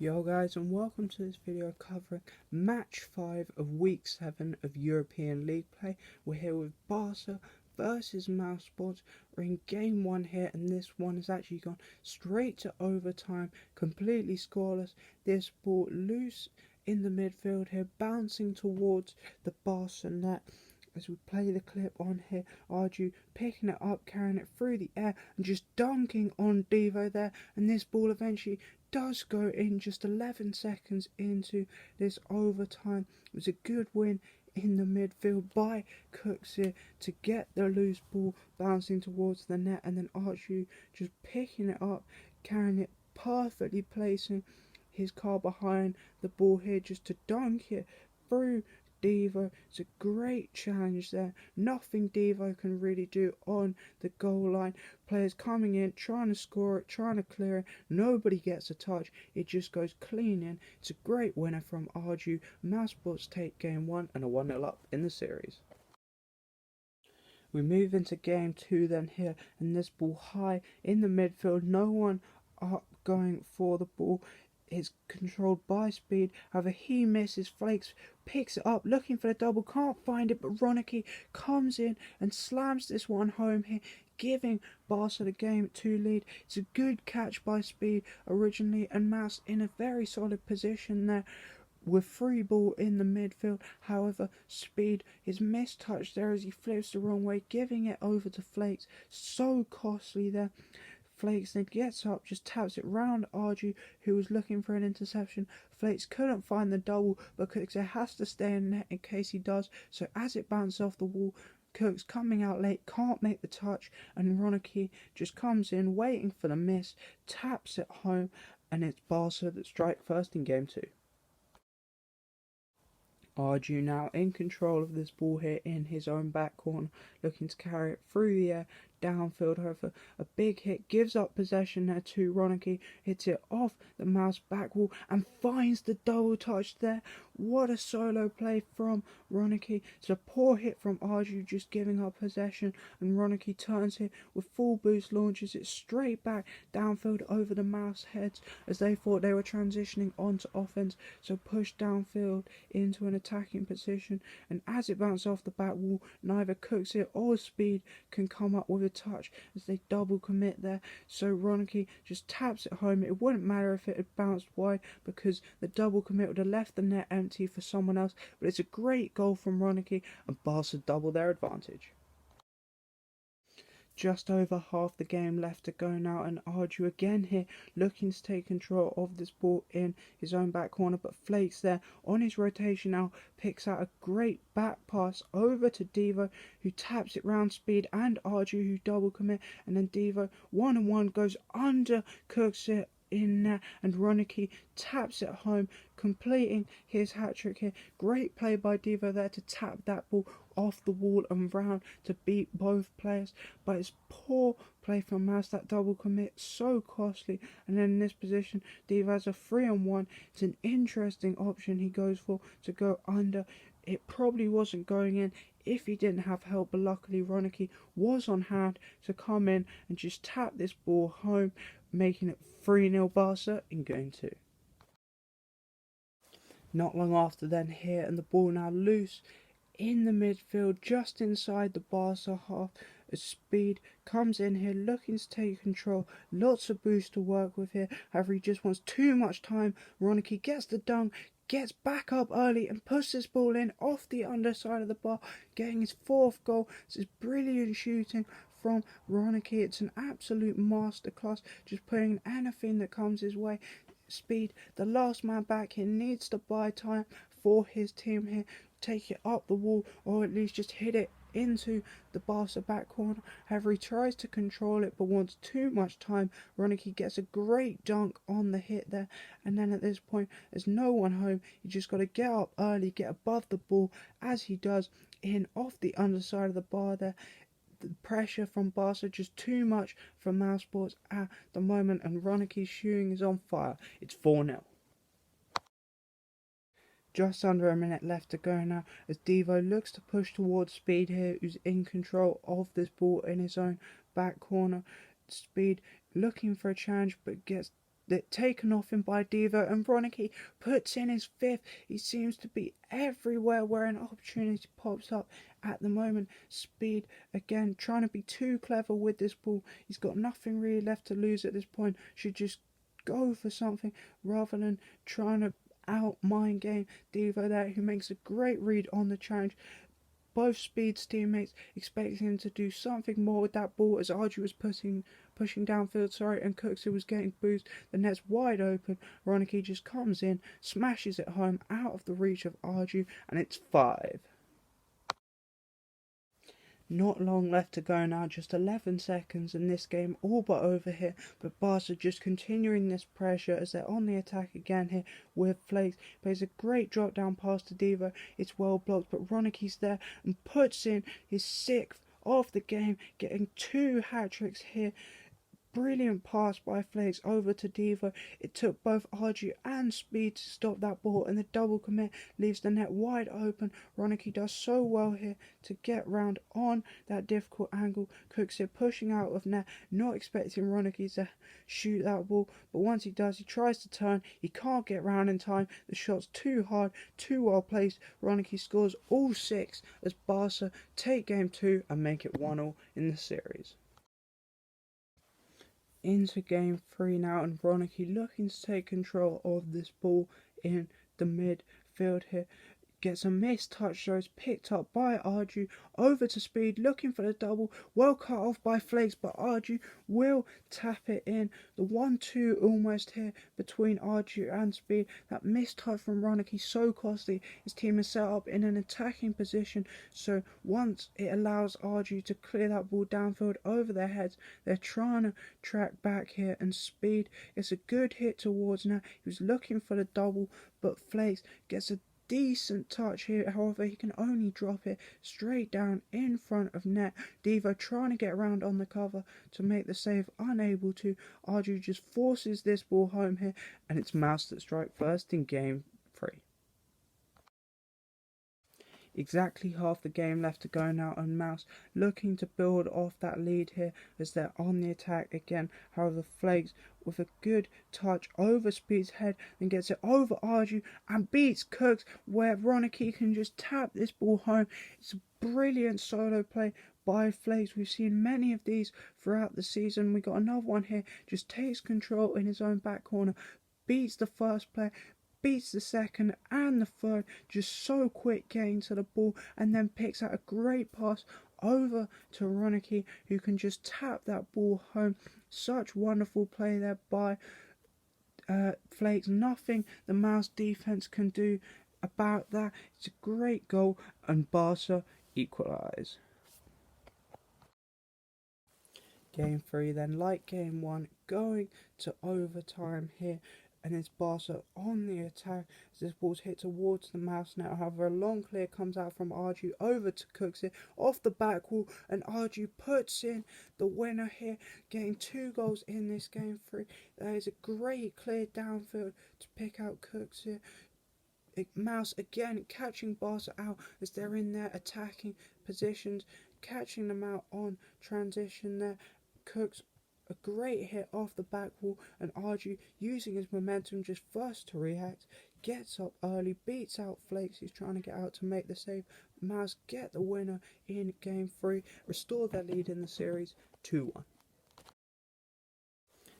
Yo guys, and welcome to this video covering match 5 of week 7 of European League play. We're here with Barca versus Mousesports. We're in game 1 here, and this one has actually gone straight to overtime, completely scoreless. This ball loose in the midfield here, bouncing towards the Barca net. As we play the clip on here, Arju picking it up, carrying it through the air and just dunking on Devo there, and this ball eventually does go in just 11 seconds into this overtime. It was a good win in the midfield by Cooks here to get the loose ball bouncing towards the net, and then Arju just picking it up, carrying it, perfectly placing his car behind the ball here just to dunk it through Devo. It's a great challenge there. Nothing Devo can really do on the goal line. Players coming in, trying to score it, trying to clear it. Nobody gets a touch. It just goes clean in. It's a great winner from Arju. Mousesports take game 1 and a 1-0 up in the series. We move into game 2 then here, and this ball high in the midfield. No one up going for the ball. It's controlled by Speed. However, he misses. Flakes picks it up, looking for the double, can't find it, but Ronicky comes in and slams this one home here, giving Barca the game 2 lead. It's a good catch by Speed originally, and Mouse in a very solid position there with free ball in the midfield. However, Speed is mistouched there as he flips the wrong way, giving it over to Flakes. So costly there. Flakes then gets up, just taps it round Arju, who was looking for an interception. Flakes couldn't find the double, but Cooks has to stay in net in case he does. So as it bounces off the wall, Cooks coming out late, can't make the touch, and Ronicky just comes in, waiting for the miss, taps it home, and it's Barca that strike first in game 2. Arju now in control of this ball here in his own back corner, looking to carry it through the air, downfield. However, a big hit gives up possession there to Ronicky, hits it off the Mouse back wall and finds the double touch there. What a solo play from Ronicky. It's a poor hit from Arju, just giving up possession, and Ronicky turns here with full boost, launches it straight back downfield over the Mouse heads as they thought they were transitioning onto offense, so pushed downfield into an attacking position, and as it bounced off the back wall, neither Cooks it or Speed can come up with a touch as they double commit there. So Ronicky just taps it home. It wouldn't matter if it had bounced wide because the double commit would have left the net empty for someone else, but it's a great goal from Ronicky, and Barca double their advantage. Just over half the game left to go now, and Arju again here looking to take control of this ball in his own back corner, but Flakes there on his rotation now picks out a great back pass over to Devo, who taps it round Speed and Arju, who double commit, and then Devo 1-on-1 goes under Cooks it in there, and Ronicky taps it home, completing his hat-trick here. Great play by Devo there to tap that ball off the wall and round to beat both players, but it's poor play from Mouse. That double commit so costly, and then in this position Devo has a 3-on-1. It's an interesting option he goes for to go under. It probably wasn't going in if he didn't have help, but luckily Ronicky was on hand to come in and just tap this ball home, making it 3-0 Barca in game 2. Not long after then here, and the ball now loose in the midfield just inside the Barca half as Speed comes in here looking to take control. Lots of boost to work with here. However, he just wants too much time. Ronicky gets the dunk, gets back up early and puts this ball in off the underside of the bar, getting his 4th goal. This is brilliant shooting from Ronicky. It's an absolute masterclass, just putting anything that comes his way. Speed, the last man back here, needs to buy time for his team here, take it up the wall, or at least just hit it into the Barca back corner. However, he tries to control it but wants too much time. Ronicky gets a great dunk on the hit there, and then at this point there's no one home. You just got to get up early, get above the ball, as he does in off the underside of the bar there. The pressure from Barca just too much for Mousesports at the moment, and Ronicky's shooting is on fire. It's 4-0. Just under a minute left to go now as Devo looks to push towards Speed here, who's in control of this ball in his own back corner. Speed looking for a challenge but gets taken off him by Devo, and Ronicky puts in his fifth. He seems to be everywhere where an opportunity pops up at the moment. Speed again, trying to be too clever with this ball. He's got nothing really left to lose at this point. Should just go for something rather than trying to out mind game Devo there, who makes a great read on the challenge. Both Speed's teammates expecting him to do something more with that ball as Arju was pushing downfield, and Cooks was getting boosted. The net's wide open. Ronicky just comes in, smashes it home out of the reach of Arju, and it's 5. Not long left to go now, just 11 seconds in this game, all but over here. But Barca just continuing this pressure as they're on the attack again here with Flakes. Plays a great drop down pass to Devo. It's well blocked, but Ronicky's there and puts in his 6th of the game, getting 2 hat-tricks here. Brilliant pass by Flakes over to Devo. It took both Arju and Speed to stop that ball, and the double commit leaves the net wide open. Ronicky does so well here to get round on that difficult angle. Cooks here pushing out of net, not expecting Ronicky to shoot that ball, but once he does, he tries to turn. He can't get round in time. The shot's too hard, too well placed. Ronicky scores all 6 as Barca take game 2 and make it 1-1 in the series. Into game 3 now, and Ronicky looking to take control of this ball in the midfield here. Gets a missed touch, so it's picked up by Arju. Over to Speed, looking for the double. Well cut off by Flakes, but Arju will tap it in. The 1-2 almost here between Arju and Speed. That missed touch from Ronicky, so costly. His team is set up in an attacking position, so once it allows Arju to clear that ball downfield over their heads, they're trying to track back here, and Speed gets a good hit towards now. He was looking for the double, but Flakes gets a decent touch here. However, he can only drop it straight down in front of net. Devo trying to get around on the cover to make the save, unable to. Arju just forces this ball home here, and it's Mouse that strike first in game 3. Exactly half the game left to go now, and Mouse looking to build off that lead here as they're on the attack again. However, Flakes with a good touch over Speed's head, then gets it over Arju and beats Cooks, where Ronicky can just tap this ball home. It's a brilliant solo play by Flakes. We've seen many of these throughout the season. We got another one here, just takes control in his own back corner, beats the first player, beats the second and the third, just so quick getting to the ball, and then picks out a great pass over to Ronicky, who can just tap that ball home. Such wonderful play there by Flakes. Nothing the Mouse defense can do about that. It's a great goal, and Barca equalise. Game 3 then, like game 1, going to overtime here, and it's Barca on the attack as this ball's hit towards the Mouse net. However, a long clear comes out from Arju over to Cooks here off the back wall, and Arju puts in the winner here, getting 2 goals in this game 3. That is a great clear downfield to pick out Cooks here. Mouse again catching Barca out as they're in their attacking positions, catching them out on transition there. Cooks a great hit off the back wall, and Arju using his momentum just first to react, gets up early, beats out Flakes who's trying to get out to make the save. Mouse get the winner in game 3, restore their lead in the series 2-1.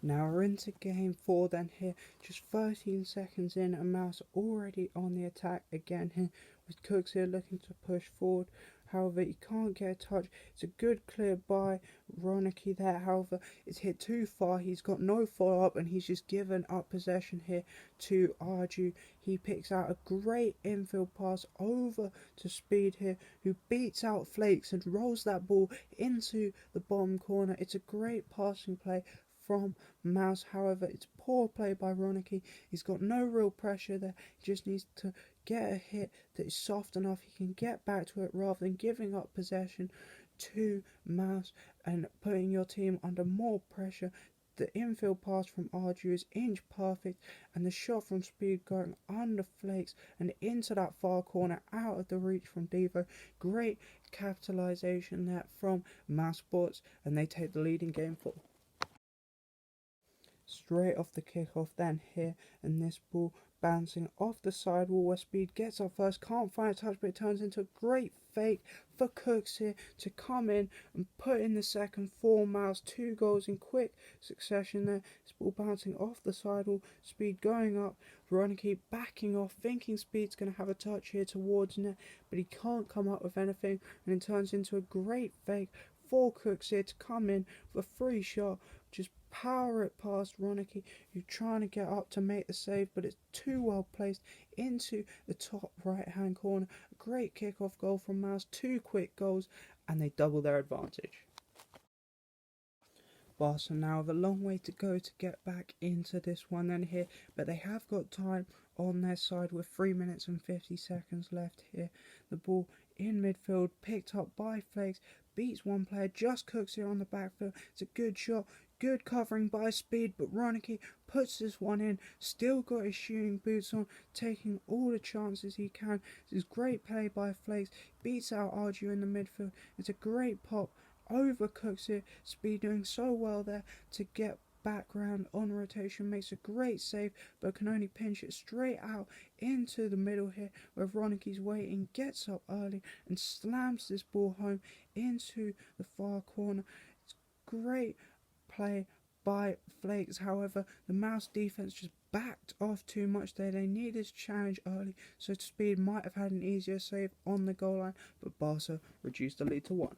Now we're into game 4 then here, just 13 seconds in, and Mouse already on the attack again here, with Cooks here looking to push forward. However, he can't get a touch. It's a good clear by Ronicky there. However, it's hit too far. He's got no follow-up, and he's just given up possession here to Arju. He picks out a great infield pass over to Speed here, who beats out Flakes and rolls that ball into the bottom corner. It's a great passing play from Mouse. However, it's poor play by Ronicky. He's got no real pressure there. He just needs to get a hit that is soft enough he can get back to it, rather than giving up possession to Mouse and putting your team under more pressure. The infield pass from Arju is inch perfect, and the shot from Speed going under Flakes and into that far corner out of the reach from Devo. Great capitalisation there from Mousesports, and they take the lead in game 4. straight off the kickoff then here, and this ball bouncing off the sidewall where Speed gets up first, can't find a touch, but it turns into a great fake for Cooks here to come in and put in the second for Mouse. 2 goals in quick succession there. This ball bouncing off the sidewall, Speed going up, Veronica backing off, thinking Speed's going to have a touch here towards net, but he can't come up with anything, and it turns into a great fake for Cooks here to come in with a free shot, just power it past Ronicky, who's trying to get up to make the save, but it's too well placed into the top right hand corner. A great kick-off goal from Mouse, 2 quick goals, and they double their advantage. Barca now have a long way to go to get back into this one then here, but they have got time on their side with 3 minutes and 50 seconds left here. The ball in midfield, picked up by Flakes, beats one player, just Cooks here on the backfield. It's a good shot, good covering by Speed, but Ronicky puts this one in, still got his shooting boots on, taking all the chances he can. This is great play by Flakes, beats out Arju in the midfield. It's a great pop over Cooks here. Speed doing so well there to get background on rotation, makes a great save, but can only pinch it straight out into the middle here where Ronicky's waiting, gets up early and slams this ball home into the far corner. It's great play by Flakes. However, the Mouse defense just backed off too much there. They needed to challenge early, so Speed might have had an easier save on the goal line, but Barca reduced the lead to 1.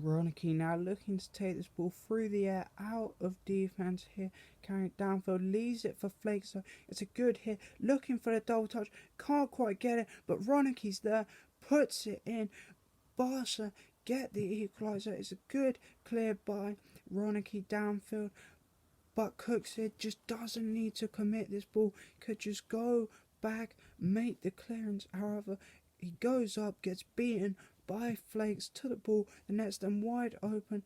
Ronicky now looking to take this ball through the air, out of defence here, carrying it downfield, leaves it for Flakes. So it's a good hit, looking for the double touch, can't quite get it, but Ronicky's there, puts it in. Barca get the equaliser. It's a good clear by Ronicky downfield, but Cooks here just doesn't need to commit this ball, could just go back, make the clearance. However, he goes up, gets beaten by Flakes to the ball, the net's then wide open.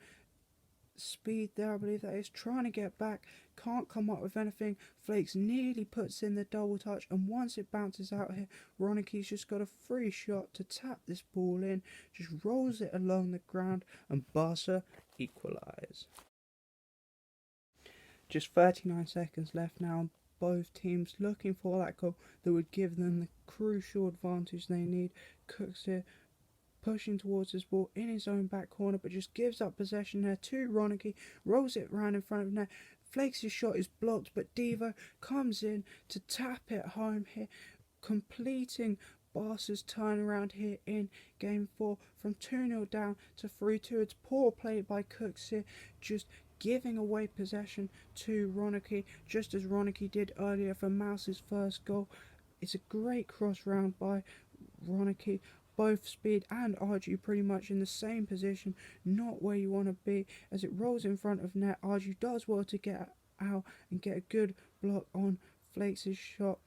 Speed there, I believe that is, trying to get back, can't come up with anything. Flakes nearly puts in the double touch, and once it bounces out here, Ronicky's just got a free shot to tap this ball in, just rolls it along the ground, and Barca equalise. Just 39 seconds left now, both teams looking for that goal that would give them the crucial advantage they need. Cooks here pushing towards this ball in his own back corner, but just gives up possession there to Ronicky, rolls it round in front of net. Flakes' shot is blocked, but Devo comes in to tap it home here, completing Barca's turnaround here in Game 4 from 2-0 down to 3-2. It's poor play by Cooks here, just giving away possession to Ronicky, just as Ronicky did earlier for Mouse's first goal. It's a great cross round by Ronicky. Both Speed and Arju pretty much in the same position, not where you want to be. As it rolls in front of net, Arju does well to get out and get a good block on Flakes' shot.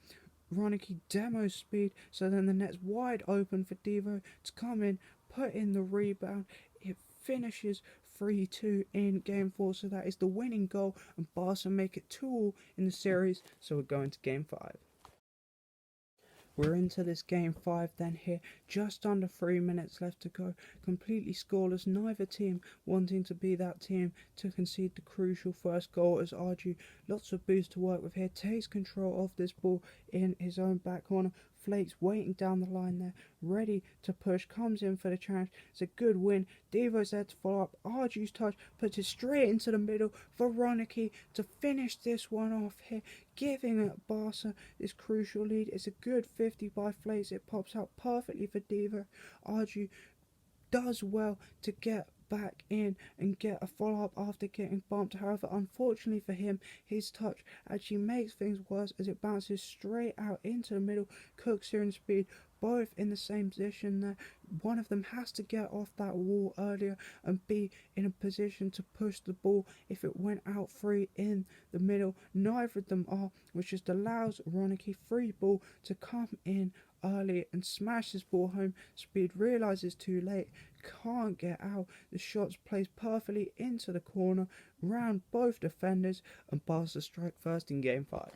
Ronicky demos Speed, so then the net's wide open for Devo to come in, put in the rebound. It finishes 3-2 in Game 4, so that is the winning goal, and Barca make it 2-2 in the series, so we're going to Game 5. We're into this Game 5 then here, just under 3 minutes left to go, completely scoreless, neither team wanting to be that team to concede the crucial first goal, as Arju, lots of boost to work with here, takes control of this ball in his own back corner. Flakes waiting down the line there, ready to push, comes in for the challenge. It's a good win. Devo's there to follow up. Arju's touch puts it straight into the middle for Ronicky to finish this one off here, giving Barca this crucial lead. It's a good 50 by Flakes. It pops out perfectly for Devo. Arju does well to get back in and get a follow-up after getting bumped. However, unfortunately for him, his touch actually makes things worse as it bounces straight out into the middle. Cooks here in Speed, both in the same position there. One of them has to get off that wall earlier and be in a position to push the ball if it went out free in the middle. Neither of them are, which just allows Ronicky free ball to come in early and smash this ball home. Speed realises too late, can't get out. The shot's placed perfectly into the corner, round both defenders, and Barca strike first in Game 5.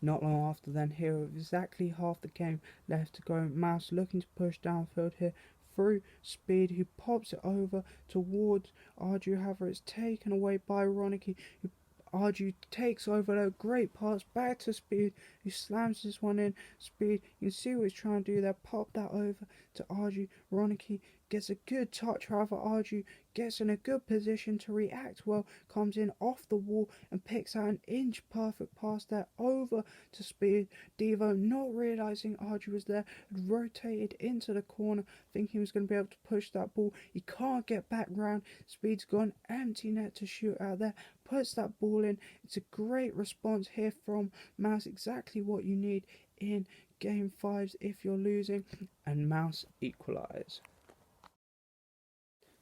Not long after then, here with exactly half the game left to go, Mouse looking to push downfield here, through Speed, who pops it over towards Arju. However, it's taken away by Ronicky, who Arju takes over a great pass back to Speed, who slams this one in. Speed, you can see what he's trying to do there. Pop that over to Arju. Ronicky gets a good touch. However, Arju gets in a good position to react well. Comes in off the wall and picks out an inch perfect pass there over to Speed. Devo, not realising Arju was there, had rotated into the corner, thinking he was going to be able to push that ball. He can't get back round. Speed's gone empty net to shoot out there. Puts that ball in. It's a great response here from Mouse, exactly what you need in game 5s if you're losing, and Mouse equalise.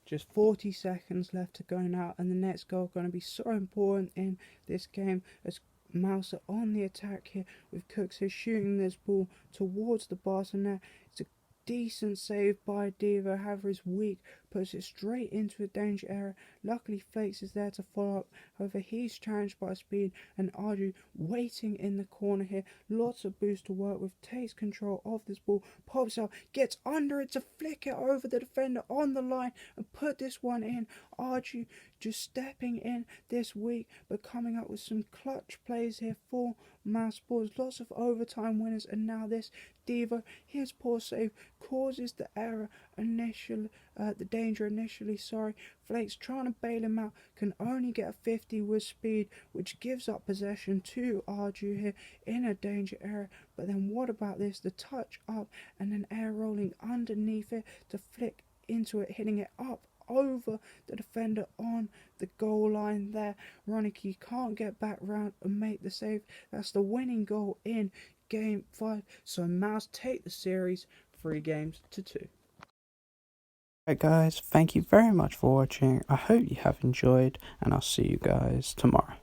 Just 40 seconds left to go now, and the next goal going to be so important in this game as Mouse are on the attack here with Cooks here shooting this ball towards the Barca net. It's a decent save by Devo. However, is weak, puts it straight into a danger area. Luckily, Flakes is there to follow up. However, he's challenged by Speed, and Arju waiting in the corner here. Lots of boost to work with. Takes control of this ball, pops out, gets under it to flick it over the defender on the line and put this one in. Arju just stepping in this week, but coming up with some clutch plays here for Mousesports. Lots of overtime winners, and now this Devo, his poor save causes the error initially, the danger initially. Flakes trying to bail him out, can only get a 50 with Speed, which gives up possession to Arju here in a danger area. But then what about this? The touch up and then air rolling underneath it to flick into it, hitting it up over the defender on the goal line there. Ronicky can't get back round and make the save. That's the winning goal in game 5. So Mouse take the series 3-2. Alright guys, thank you very much for watching. I hope you have enjoyed, and I'll see you guys tomorrow.